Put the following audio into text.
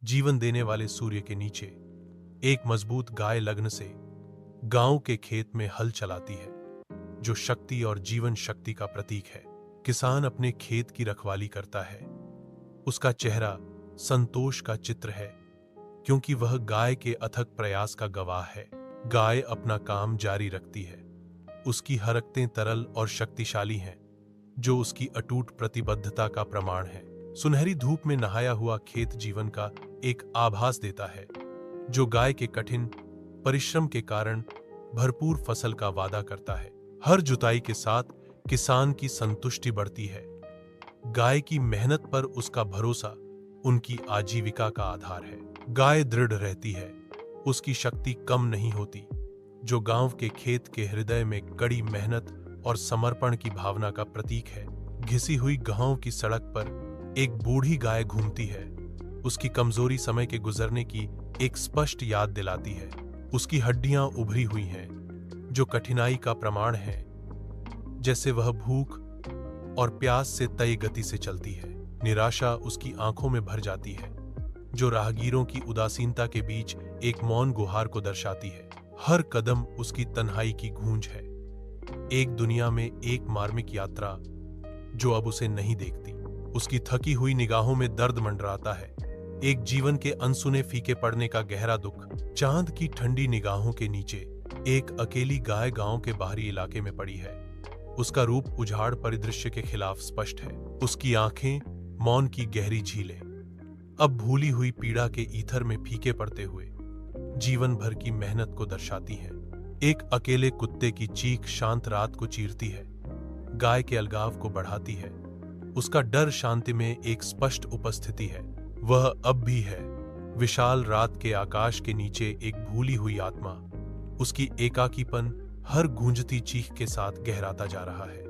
जीवन देने वाले सूर्य के नीचे एक मजबूत गाय लगन से गांव के खेत में हल चलाती है, जो शक्ति और जीवन शक्ति का प्रतीक है। किसान अपने खेत की रखवाली करता है। उसका चेहरा संतोष का चित्र है, क्योंकि वह गाय के अथक प्रयास का गवाह है। गाय अपना काम जारी रखती है। उसकी हरकतें तरल और शक्तिशाली हैं, जो उसकी अटूट प्रतिबद्धता का प्रमाण है। सुनहरी धूप में नहाया हुआ खेत जीवन का एक आभास देता है, जो गाय के कठिन परिश्रम के कारण भरपूर फसल का वादा करता है। हर जुताई के साथ किसान की संतुष्टि बढ़ती है। गाय की मेहनत पर उसका भरोसा उनकी आजीविका का आधार है। गाय दृढ़ रहती है, उसकी शक्ति कम नहीं होती, जो गांव के खेत के हृदय में कड़ी मेहनत और समर्पण की भावना का प्रतीक है। घिसी हुई गांव की सड़क पर एक बूढ़ी गाय घूमती है। उसकी कमजोरी समय के गुजरने की एक स्पष्ट याद दिलाती है। उसकी हड्डियां उभरी हुई हैं, जो कठिनाई का प्रमाण है, जैसे वह भूख और प्यास से तय गति से चलती है। निराशा उसकी आंखों में भर जाती है, जो राहगीरों की उदासीनता के बीच एक मौन गुहार को दर्शाती है। हर कदम उसकी तन्हाई की गूंज है, एक दुनिया में एक मार्मिक यात्रा जो अब उसे नहीं देखती। उसकी थकी हुई निगाहों में दर्द मंडराता है, एक जीवन के अनसुने फीके पड़ने का गहरा दुख। चांद की ठंडी निगाहों के नीचे एक अकेली गाय गांव के बाहरी इलाके में पड़ी है। उसका रूप उजाड़ परिदृश्य के खिलाफ स्पष्ट है। उसकी आंखें मौन की गहरी झीलें, अब भूली हुई पीड़ा के ईथर में फीके पड़ते हुए, जीवन भर की मेहनत को दर्शाती हैं। एक अकेले कुत्ते की चीख शांत रात को चीरती है, गाय के अलगाव को बढ़ाती है। उसका डर शांति में एक स्पष्ट उपस्थिति है। वह अब भी है, विशाल रात के आकाश के नीचे एक भूली हुई आत्मा। उसकी एकाकीपन हर गूंजती चीख के साथ गहराता जा रहा है।